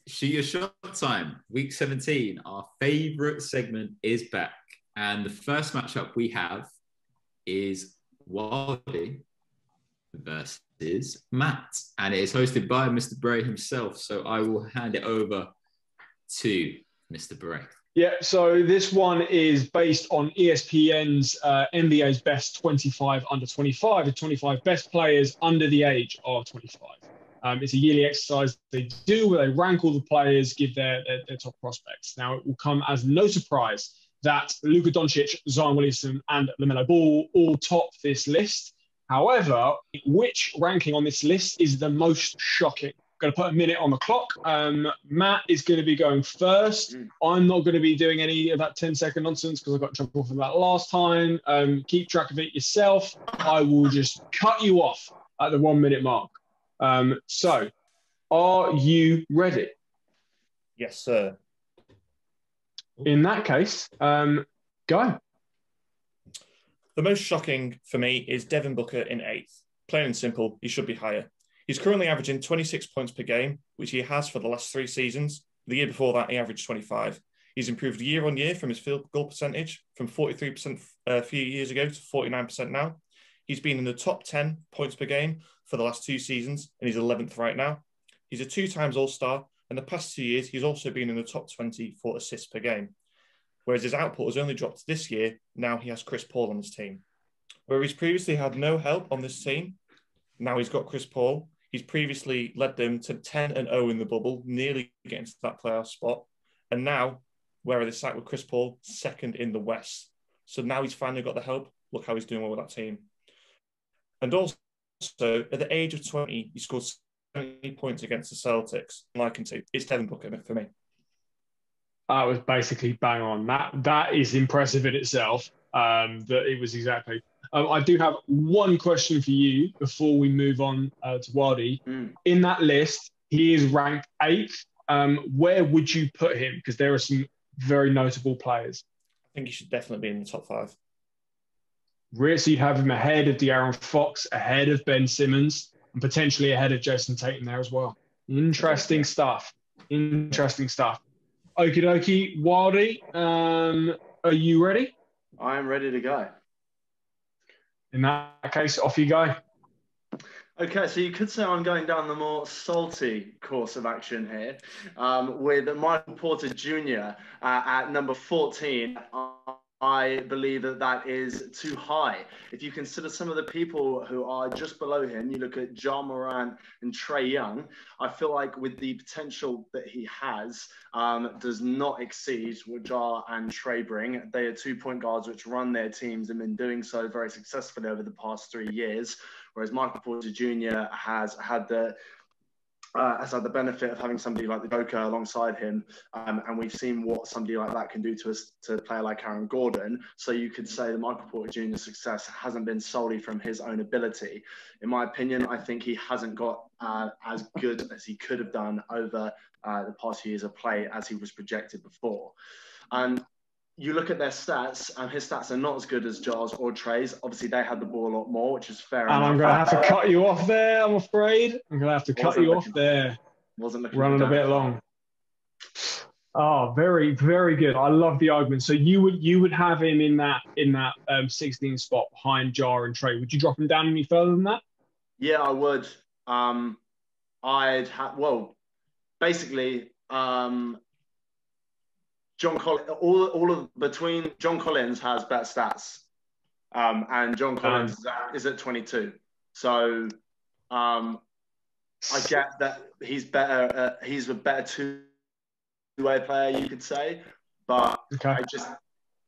Shoot your shot time. Week 17. Our favourite segment is back. And the first matchup we have is Wildy versus Matt. And it is hosted by Mr. Bray himself. So I will hand it over to Mr. Bray. Yeah, so this one is based on ESPN's NBA's best 25 under 25, the 25 best players under the age of 25. It's a yearly exercise they do where they rank all the players, give their top prospects. Now, it will come as no surprise that Luka Doncic, Zion Williamson, and LaMelo Ball all top this list. However, which ranking on this list is the most shocking? Going to put a minute on the clock. Matt is going to be going first. I'm not going to be doing any of that 10-second nonsense because I got in trouble for that last time. Keep track of it yourself. I will just cut you off at the 1 minute mark. So, are you ready? Yes, sir. In that case, go. The most shocking for me is Devin Booker in 8th. Plain and simple, he should be higher. He's currently averaging 26 points per game, which he has for the last 3 seasons. The year before that, he averaged 25. He's improved year on year from his field goal percentage, from 43% a few years ago to 49% now. He's been in the top 10 points per game for the last 2 seasons, and he's 11th right now. He's a 2-time All-Star, and the past 2 years, he's also been in the top 20 for assists per game. Whereas his output has only dropped this year, now he has Chris Paul on his team. Where he's previously had no help on this team, now he's got Chris Paul. He's previously led them to 10-0 in the bubble, nearly getting to that playoff spot. And now, where are they sat with Chris Paul? 2nd in the West. So now he's finally got the help. Look how he's doing well with that team. And also, at the age of 20, he scored 70 points against the Celtics. I can see it's Devin Booker for me. That was basically bang on. That is impressive in itself. That it was exactly. I do have one question for you before we move on to Wildy. In that list, he is ranked 8th. Where would you put him? Because there are some very notable players. I think he should definitely be in the top 5. Really? So you'd have him ahead of De'Aaron Fox, ahead of Ben Simmons, and potentially ahead of Jason Tatum there as well. Interesting stuff. Interesting stuff. Okie dokie. Wildy, are you ready? I am ready to go. In that case, off you go. Okay, so you could say I'm going down the more salty course of action here with Michael Porter Jr. At number 14. I believe that is too high. If you consider some of the people who are just below him, you look at Ja Morant and Trae Young, I feel like with the potential that he has, does not exceed what Ja and Trae bring. They are 2-point guards which run their teams and been doing so very successfully over the past 3 years, whereas Michael Porter Jr. has had the benefit of having somebody like the Joker alongside him, and we've seen what somebody like that can do to a player like Aaron Gordon. So you could say that Michael Porter Jr.'s success hasn't been solely from his own ability. In my opinion, I think he hasn't got as good as he could have done over the past few years of play as he was projected before. And you look at their stats, and his stats are not as good as Ja's or Trae's. Obviously, they had the ball a lot more, which is fair enough. And I'm going to have to cut you off there, I'm afraid. I'm going to have to cut you off there. Wasn't looking running a bit long. Oh, very, very good. I love the argument. So you would have him in that 16 spot behind Ja and Trae. Would you drop him down any further than that? Yeah, I would. Basically, John Collins, between John Collins has better stats, and John Collins is at 22. So I get that he's better. He's a better two-way player, you could say. But okay.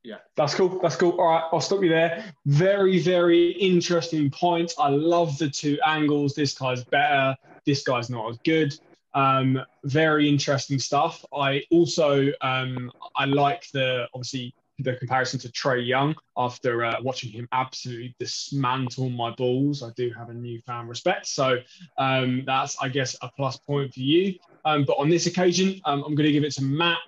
Yeah. That's cool. That's cool. All right, I'll stop you there. Very, very interesting points. I love the 2 angles. This guy's better. This guy's not as good. Very interesting stuff. I also I like obviously the comparison to Trae Young after watching him absolutely dismantle my balls. I do have a newfound respect, so that's, I guess, a plus point for you. But on this occasion, I'm going to give it to Matt.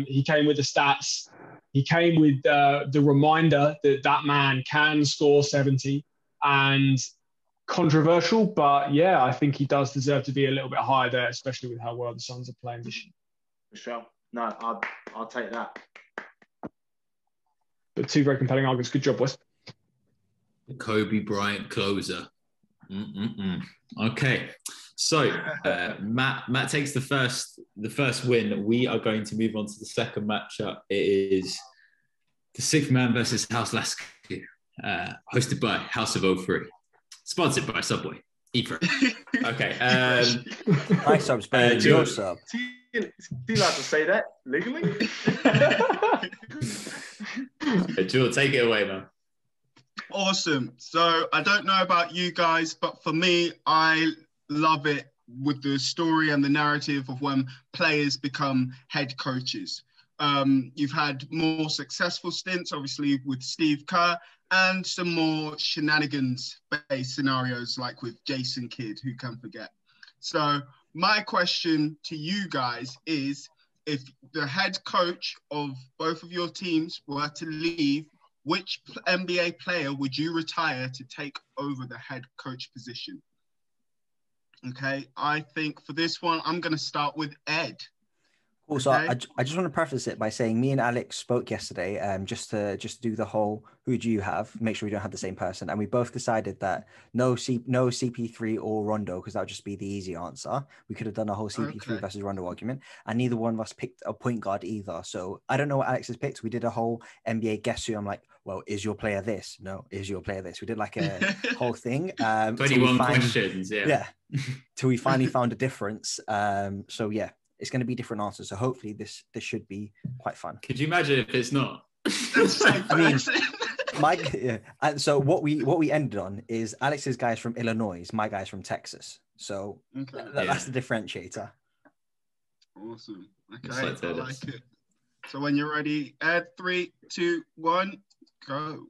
He came with the stats. He came with the reminder that man can score 70, and controversial, but yeah, I think he does deserve to be a little bit higher there, especially with how well the Suns are playing this year. Michelle. No, I'll take that. But two very compelling arguments. Good job, boys. The Kobe Bryant closer. Okay, so Matt takes the first win. We are going to move on to the second matchup. It is the Sixth Man versus House Lasky, hosted by House of 03, sponsored by Subway. Eat for it. Okay. My sub's better than your sub. Is he allowed to say that legally? Jewel, take it away, man. Awesome. So I don't know about you guys, but for me, I love it with the story and the narrative of when players become head coaches. You've had more successful stints, obviously, with Steve Kerr, and some more shenanigans-based scenarios, like with Jason Kidd, who can forget. So my question to you guys is, if the head coach of both of your teams were to leave, which NBA player would you retire to take over the head coach position? Okay, I think for this one, I'm going to start with Ed. Also, Okay. I just want to preface it by saying me and Alex spoke yesterday, just to do the whole who do you have, make sure we don't have the same person, and we both decided that no CP3 or Rondo, because that would just be the easy answer. We could have done a whole CP3 versus Rondo argument, and neither one of us picked a point guard either. So I don't know what Alex has picked. We did a whole NBA guess who. I'm like, well, is your player this? No, is your player this? We did like a whole thing. 21 questions, yeah, till we finally found a difference. So yeah. It's going to be different answers, so hopefully this should be quite fun. Could you imagine if it's not? I mean, and so what we ended on is Alex's guy's from Illinois, my guy's from Texas. So that's the differentiator. Awesome. Okay, Like I like it. So when you're ready, Ed, 3, 2, 1, go.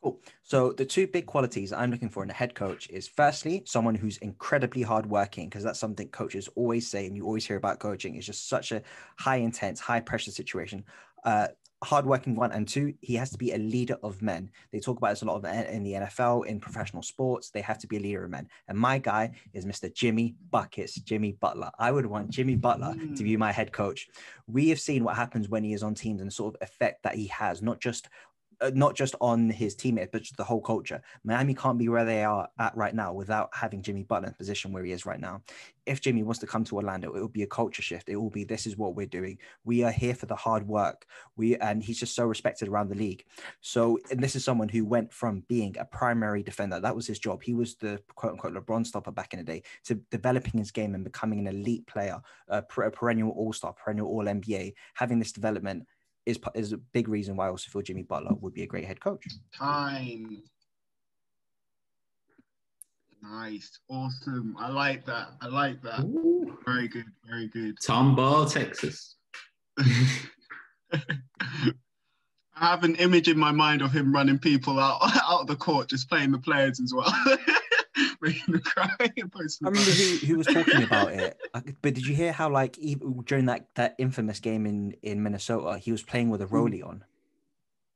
Cool. So the two big qualities I'm looking for in a head coach is, firstly, someone who's incredibly hardworking, because that's something coaches always say, and you always hear about coaching. It's just such a high intense, high pressure situation. Hardworking one, and two, he has to be a leader of men. They talk about this a lot in the NFL, in professional sports. They have to be a leader of men. And my guy is Mr. Jimmy Buckets, Jimmy Butler. I would want Jimmy Butler to be my head coach. We have seen what happens when he is on teams and the sort of effect that he has, not just on his teammates, but just the whole culture. Miami can't be where they are at right now without having Jimmy Butler in the position where he is right now. If Jimmy wants to come to Orlando, it will be a culture shift. It will be, this is what we're doing. We are here for the hard work. And he's just so respected around the league. So, and this is someone who went from being a primary defender. That was his job. He was the quote unquote LeBron stopper back in the day, to developing his game and becoming an elite player, a perennial all-star, perennial all-NBA. Having this development is a big reason why I also feel Jimmy Butler would be a great head coach. Time. Nice. Awesome. I like that. Ooh. Very good. Very good. Tomball, Texas. I have an image in my mind of him running people out of the court, just playing the players as well. Making them cry. I remember who was talking about it. But did you hear how, like, during that infamous game in Minnesota, he was playing with a Rollie on,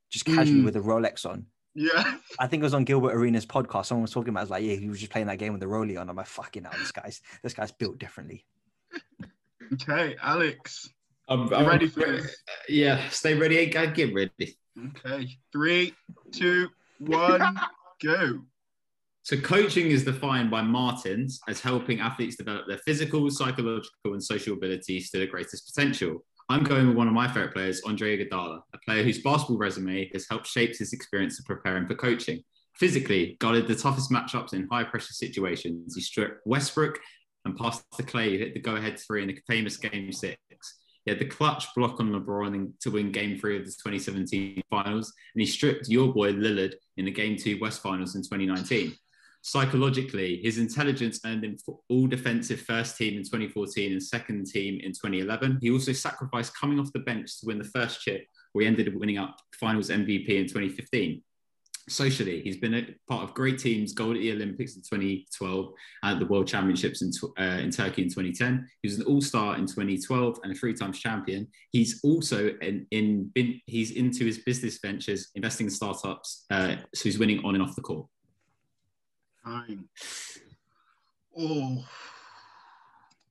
just casually with a Rolex on? Yeah. I think it was on Gilbert Arenas' podcast. Someone was talking about it. I was like, yeah, he was just playing that game with a Rollie on. I'm like, fucking hell, this guy's built differently. Okay, Alex. I'm ready for this? Yeah, stay ready. Get ready. Okay, 3, 2, 1, go. So coaching is defined by Martins as helping athletes develop their physical, psychological, and social abilities to the greatest potential. I'm going with one of my favorite players, Andre Iguodala, a player whose basketball resume has helped shape his experience of preparing for coaching. Physically, guarded the toughest matchups in high-pressure situations. He stripped Westbrook and passed to Clay, who hit the go-ahead three in the famous Game 6. He had the clutch block on LeBron to win Game 3 of the 2017 Finals, and he stripped your boy Lillard in the Game 2 West Finals in 2019. Psychologically, his intelligence earned him all defensive first team in 2014 and second team in 2011. He also sacrificed coming off the bench to win the first chip, where he ended up winning up Finals MVP in 2015. Socially, he's been a part of great teams, gold at the Olympics in 2012 and the World Championships in Turkey in 2010. He was an all-star in 2012 and a 3-time champion. He's also he's into his business ventures, investing in startups, so he's winning on and off the court. Time. Oh.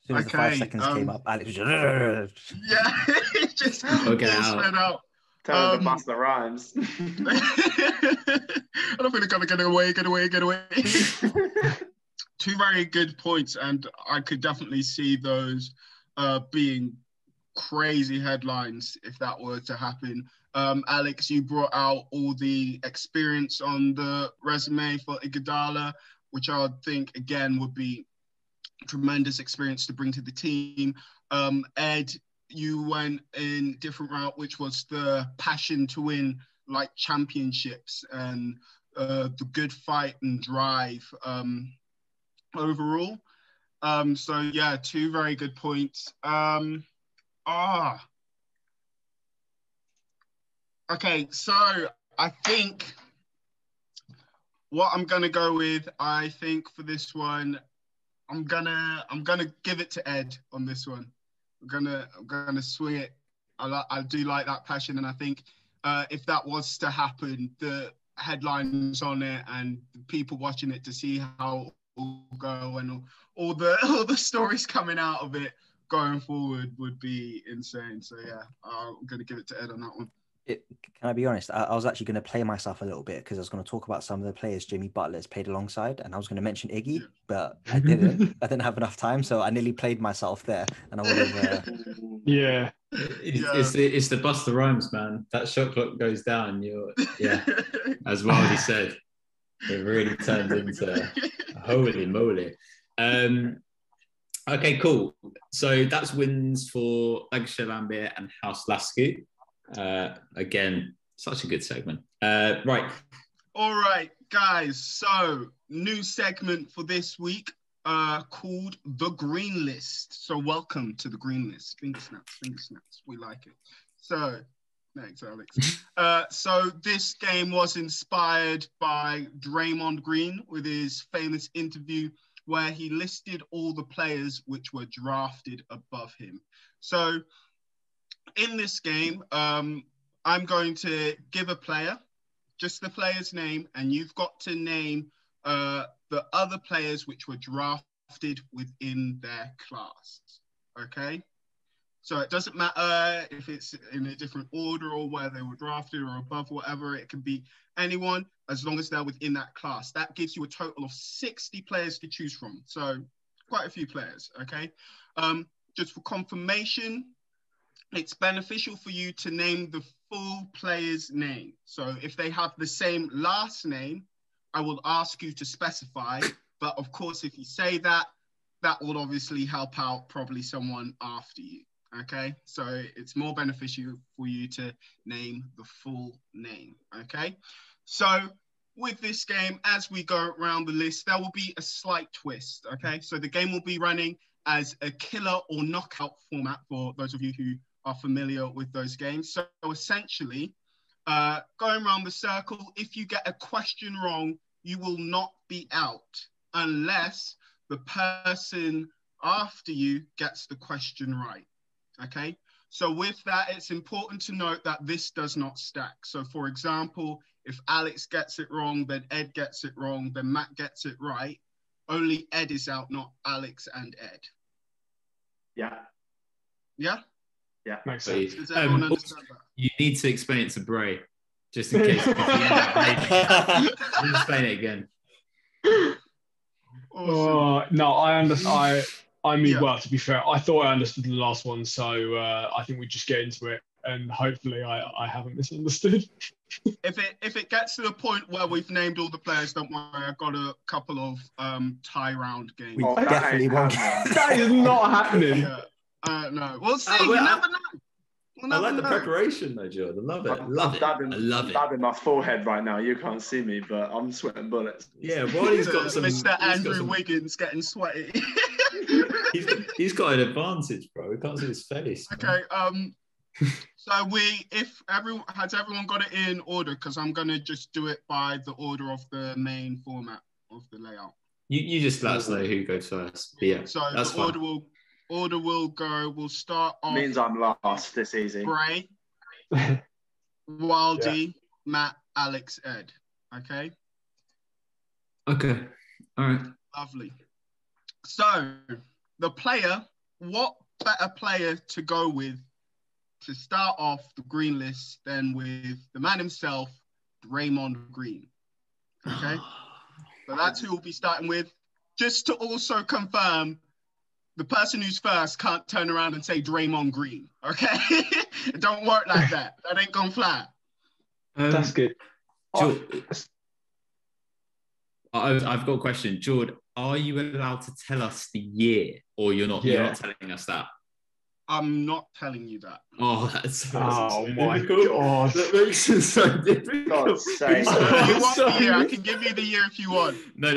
As soon as the 5 seconds came up, Alex was just... Yeah, just Okay, all sped out. Tell them to bust the rhymes. I don't think they're gonna get away. Two very good points, and I could definitely see those being crazy headlines if that were to happen. Alex, you brought out all the experience on the resume for Iguodala, which I would think again would be tremendous experience to bring to the team. Ed, you went in different route, which was the passion to win like championships and the good fight and drive overall. So yeah, two very good points. Okay, so I think what I'm gonna go with, I think for this one, I'm gonna give it to Ed on this one. I'm gonna swing it. I do like that passion, and I think if that was to happen, the headlines on it and the people watching it to see how it will go and all the stories coming out of it going forward would be insane. So yeah, I'm gonna give it to Ed on that one. Can I be honest? I was actually going to play myself a little bit because I was going to talk about some of the players Jimmy Butler's played alongside, and I was going to mention Iggy, but I didn't. I didn't have enough time, so I nearly played myself there, and I would have. Yeah. It's the Buster Rhymes, man. That shot clock goes down. As Wildy said, it really turns into holy moly. Okay, cool. So that's wins for Lancashire Lambert and House Lasky. Again, such a good segment. Right. All right, guys. So new segment for this week called The Green List. So welcome to The Green List. Finger snaps. We like it. So, thanks, Alex. So this game was inspired by Draymond Green with his famous interview where he listed all the players which were drafted above him. So in this game, I'm going to give a player, just the player's name, and you've got to name the other players which were drafted within their class, okay? So it doesn't matter if it's in a different order or where they were drafted or above, whatever. It can be anyone as long as they're within that class. That gives you a total of 60 players to choose from. So quite a few players, okay? Just for confirmation, it's beneficial for you to name the full player's name. So if they have the same last name, I will ask you to specify. But of course, if you say that, that will obviously help out probably someone after you. Okay, so it's more beneficial for you to name the full name. Okay, so with this game, as we go around the list, there will be a slight twist. Okay, so the game will be running as a killer or knockout format for those of you who are familiar with those games. So essentially, going around the circle, if you get a question wrong, you will not be out unless the person after you gets the question right. Okay, so with that, it's important to note that this does not stack. So for example, if Alex gets it wrong, then Ed gets it wrong, then Matt gets it right. Only Ed is out, not Alex and Ed. Yeah. Yeah? Yeah. Makes sense. Does everyone understand that? You need to explain it to Bray, just in case. If you end up hating it. I'll explain it again. Awesome. No, well, to be fair, I thought I understood the last one, so I think we just get into it, and hopefully I haven't misunderstood. If it gets to the point where we've named all the players, don't worry, I've got a couple of tie round games. We definitely won't. That is not happening. Yeah. No, we'll see. You never know. I like the preparation though, Jordan. I love it. I love it. Dabbing my forehead right now. You can't see me, but I'm sweating bullets. Yeah, well, he's got some. Mr. Andrew Wiggins getting sweaty. he's got an advantage, bro. We can't see his face. Okay. So has everyone got it in order? Because I'm gonna just do it by the order of the main format of the layout. You just let us know who goes first. But yeah, so that's the fine. order will go. We'll start off. Means I'm last. This easy. Bray, Wildy, Matt, Alex, Ed. Okay. Okay. All right. Lovely. So the player what better player to go with to start off the green list than with the man himself, Draymond Green? Okay, so that's who we'll be starting with. Just to also confirm, the person who's first can't turn around and say Draymond Green. Okay, it don't work like that. That ain't gonna fly. That's good. I've got a question, Jord. Are you allowed to tell us the year, or you're not? You're not telling us that. I'm not telling you that. Oh, that's so my difficult. God. That makes it so difficult. God's sake. If you want the year, I can give you the year if you want. No.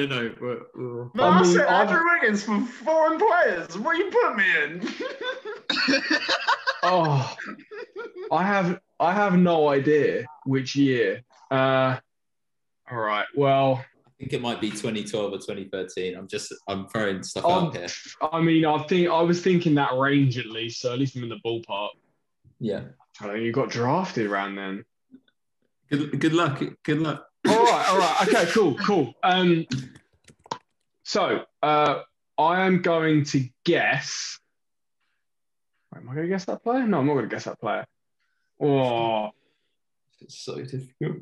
Man, I said Andrew Wiggins for foreign players. What you put me in? I have no idea which year. All right. Well, I think it might be 2012 or 2013. I'm throwing stuff out here. I mean, I was thinking that range at least. So at least I'm in the ballpark. Yeah. I mean, you got drafted around then. Good luck. Good luck. All right. Okay, cool. So I am going to guess. Am I going to guess that player? No, I'm not going to guess that player. Oh, It's so difficult.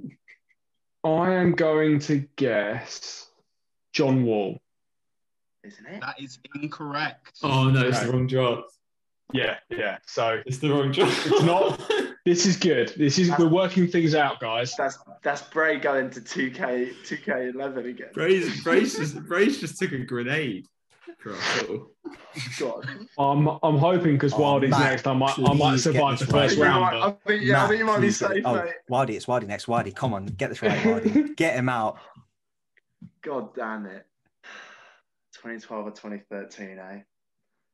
I am going to guess John Wall. Isn't it? That is incorrect. Oh no, it's the wrong draft. Yeah. So It's the wrong draft. it's not. This is good. We're working things out, guys. That's Bray going to 2K11 again. Brace just took a grenade for us all. God. I'm hoping because Wildy's Matt, next. I might survive the first right. round. I think you might be safe, mate. Wildy, it's Wildy next. Wildy, come on, get this right, Wildy. Get him out. God damn it. 2012 or 2013, eh?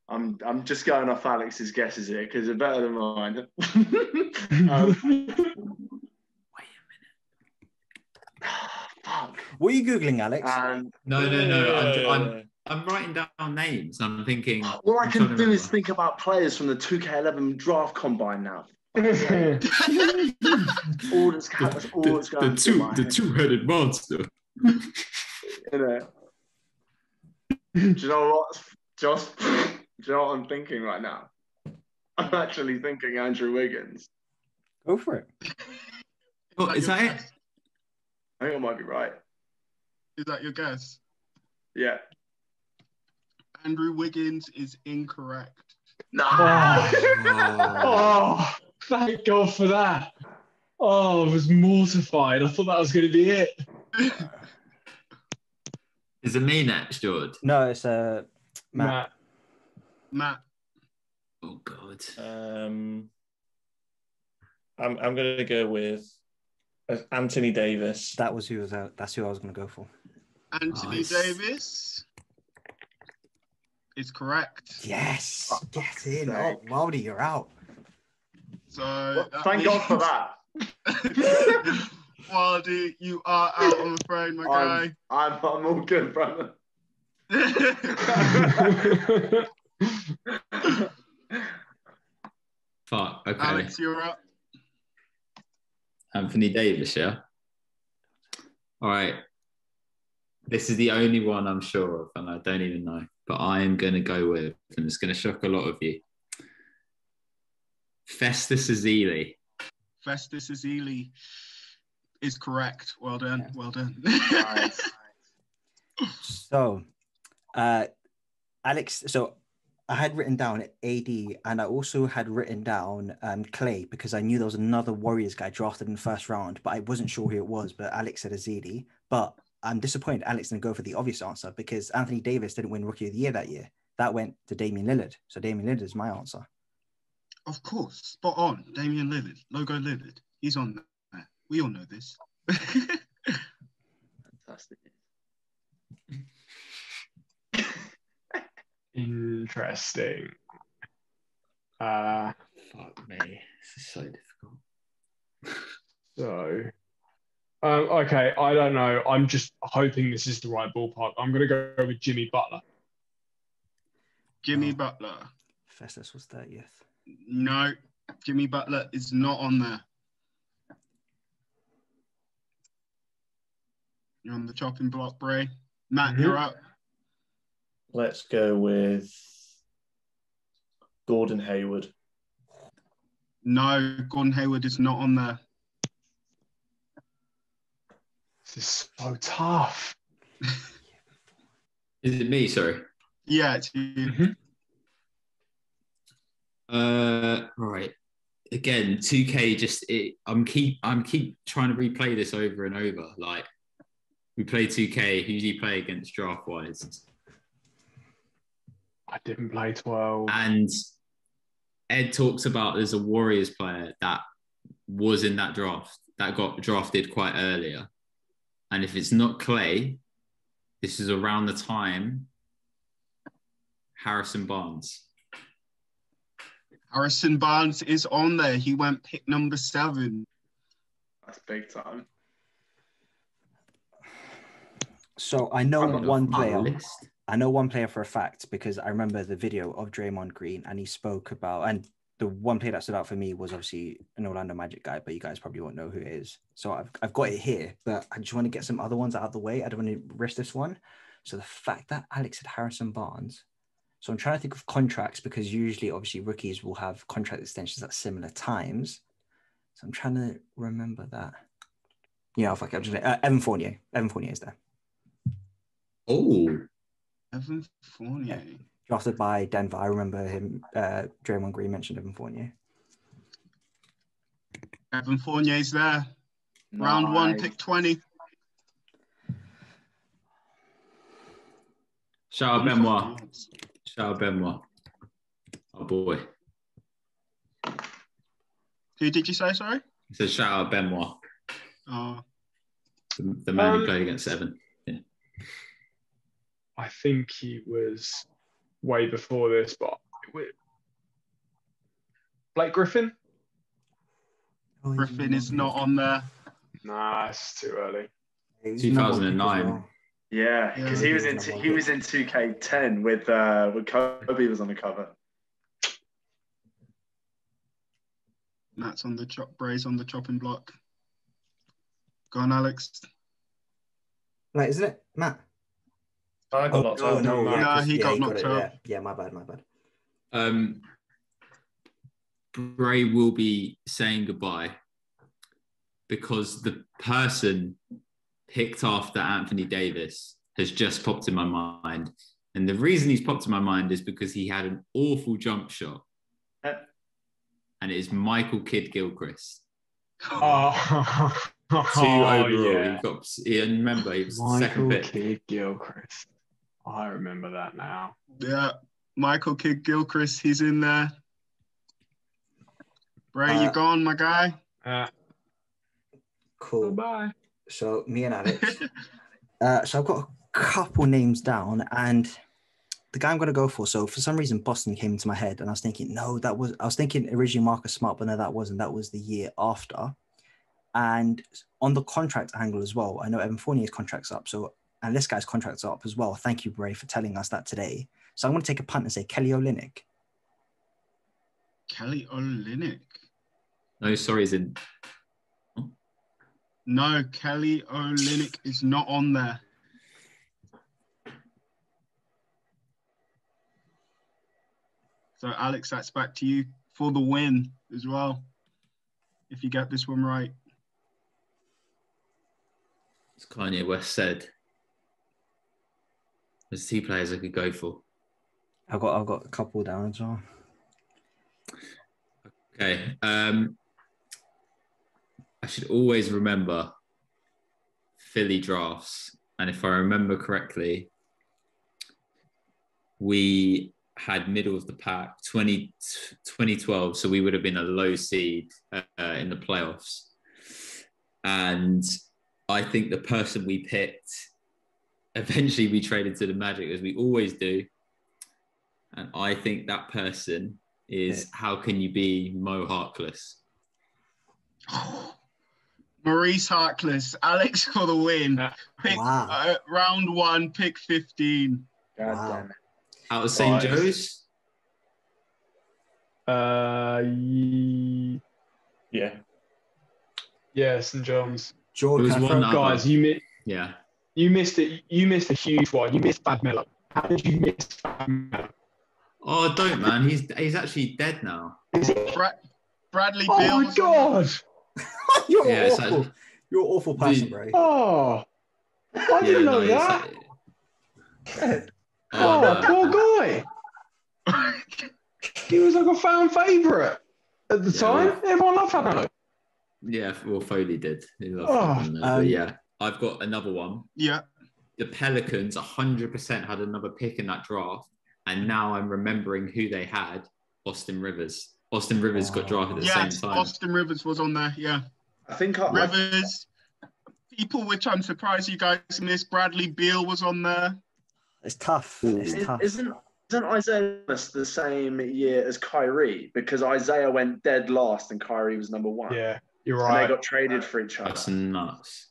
I'm just going off Alex's guesses here because they're better than mine. Fuck. What are you Googling, Alex? No. I'm writing down names. I'm thinking. All I can do is think about players from the 2K11 draft combine now. All that's going the two-headed monster. You know. Do you know what, Josh? Do you know what I'm thinking right now? I'm actually thinking Andrew Wiggins. Go for it. Is that it? I think I might be right. Is that your guess? Yeah. Andrew Wiggins is incorrect. No. Oh, thank God for that. Oh, I was mortified. I thought that was going to be it. Is it me next, George? No, it's Matt. Oh God. I'm going to go with Anthony Davis. That's who I was going to go for. Anthony Davis is correct. Yes, get in. Oh, Wildy, you're out. So thank God for that. Wildy, you are out, I'm afraid, my guy. I'm all good, brother. Fuck. Okay. Alex, you're up. Anthony Davis, yeah. All right. This is the only one I'm sure of, and I don't even know, but I am going to go with, and it's going to shock a lot of you. Festus Ezeli. Festus Ezeli is correct. Well done. Yeah. Well done. Nice. So, Alex, so I had written down AD and I also had written down Clay because I knew there was another Warriors guy drafted in the first round, but I wasn't sure who it was. But Alex said Ezeli. But I'm disappointed Alex didn't go for the obvious answer because Anthony Davis didn't win Rookie of the Year that year. That went to Damian Lillard. So Damian Lillard is my answer. Of course. Spot on. Damian Lillard. Logo Lillard. He's on there. We all know this. Fantastic. Interesting. Fuck me. This is so difficult. So, okay, I don't know. I'm just hoping this is the right ballpark. I'm going to go with Jimmy Butler. Jimmy Butler. Festus was 30th. No, Jimmy Butler is not on there. You're on the chopping block, Bray. Matt, you're up. Let's go with Gordon Hayward. No, Gordon Hayward is not on there. This is so tough. Is it me? Sorry. Yeah, it's you. Right. Again, 2K I'm keep trying to replay this over and over. Like, we play 2K, who do you play against draft wise? I didn't play 12. And Ed talks about there's a Warriors player that was in that draft that got drafted quite earlier. And if it's not Clay, this is around the time Harrison Barnes. Harrison Barnes is on there. He went pick number 7. That's big time. So I know one player. List. I know one player for a fact because I remember the video of Draymond Green and he spoke about, and the one player that stood out for me was obviously an Orlando Magic guy, but you guys probably won't know who it is. So I've got it here, but I just want to get some other ones out of the way. I don't want to risk this one. So the fact that Alex had Harrison Barnes, so I'm trying to think of contracts because usually obviously rookies will have contract extensions at similar times. So I'm trying to remember that. Yeah, fuck it. I'm just Evan Fournier. Evan Fournier is there. Oh, Evan Fournier. Yeah. Drafted by Denver. I remember him. Draymond Green mentioned Evan Fournier. Evan Fournier's there. Nice. Round 1, pick 20. shout out Benoit. Shout out Benoit. Oh boy. Who did you say, sorry? He said shout out Benoit. Oh, The man who played against 7. Yeah. I think he was way before this, but Blake Griffin? Griffin is not on there. Nah, it's too early. 2009. Yeah, because he was in 2K10 with Kobe was on the cover. Matt's on the Bray's on the chopping block. Go on, Alex. Right, isn't it, Matt? I got knocked out. No, No, he got knocked it, out. Yeah, my bad. Bray will be saying goodbye because the person picked after Anthony Davis has just popped in my mind. And the reason he's popped in my mind is because he had an awful jump shot. And it is Michael Kidd Gilchrist. Oh, 2 overall. yeah. Remember, he was the second Michael pick. Kidd Gilchrist. I remember that now. Yeah, Michael Kidd Gilchrist, he's in there. Bray, you gone, my guy? Cool. Bye. So me and Alex. So I've got a couple names down, and the guy I'm going to go for. So for some reason, Boston came into my head, and I was thinking, I was thinking originally Marcus Smart, but no, that wasn't. That was the year after. And on the contract angle as well, I know Evan Fournier's contract's up. So, and this guy's contract's up as well. Thank you, Bray, for telling us that today. So I'm going to take a punt and say Kelly Olynyk. Kelly Olynyk. No, sorry, is in. No, Kelly Olynyk is not on there. So, Alex, that's back to you for the win as well, if you get this one right. As Kanye West said, there's 2 players I could go for. I've got a couple down as well. Okay. I should always remember Philly drafts. And if I remember correctly, we had middle of the pack 2012. So we would have been a low seed in the playoffs. And I think the person we picked, eventually we traded to the Magic, as we always do. And I think that person is, how can you be Mo Harkless? Maurice Harkless, Alex for the win. Pick, Wow. Round 1, pick 15. God Wow. damn it. Out of St. Right. Joe's? Yeah, St. John's. George, There was one other. Guys, Yeah. you missed it. You missed a huge one. You missed Bad Mello. How did you miss Bad Mello? Oh, don't, man. He's actually dead now. Bradley Oh Beal. my God. You're Yeah, it's awful. actually- You're an awful person, The- bro. Oh, I didn't know that. Oh, no. poor guy. He was like a fan favourite at the time. well- Everyone loved Fabano. Yeah, well, Foley did. He loved Oh, Fabinho, but yeah, I've got another one. Yeah. The Pelicans 100% had another pick in that draft, and now I'm remembering who they had. Austin Rivers. Austin Rivers got drafted at the Yes, same time. Austin Rivers was on there. Yeah. I think Rivers. People, which I'm surprised you guys missed. Bradley Beal was on there. It's tough. It's tough. Isn't Isaiah the same year as Kyrie? Because Isaiah went dead last and Kyrie was number 1. yeah, you're And they right. got traded for each That's other. nuts.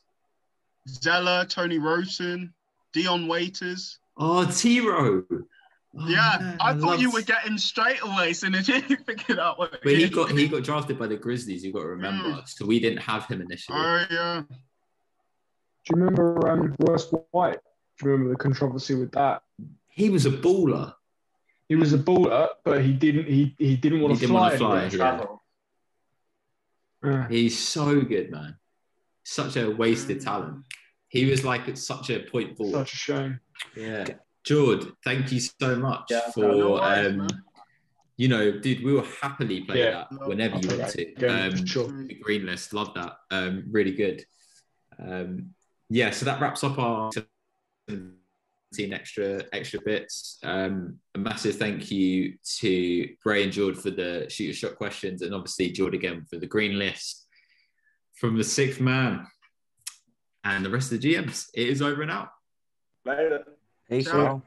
Zeller, Tony Rosen, Dion Waiters. Oh, T-Row. Oh, Yeah, man, I thought you loved- were getting straight away, so as you figured out what it But he is. got drafted by the Grizzlies. You got to remember. So we didn't have him initially. Oh yeah. Do you remember Royce White? Do you remember the controversy with that? He was a baller. He was a baller, but he didn't want to fly. fly. Yeah. Travel. Yeah. He's so good, man. Such a wasted talent. He was like such a point forward. Such a shame. Yeah. George, thank you so much for no worries, man. dude, we will happily play Yeah. that whenever you want to. Yeah, for sure. The green list, love that. Really good. So that wraps up our 17 extra bits. A massive thank you to Bray and George for the shoot your shot questions, and obviously George again for the green list from the 6th man and the rest of the GMs. It is over and out. Later. Peace Ciao. out.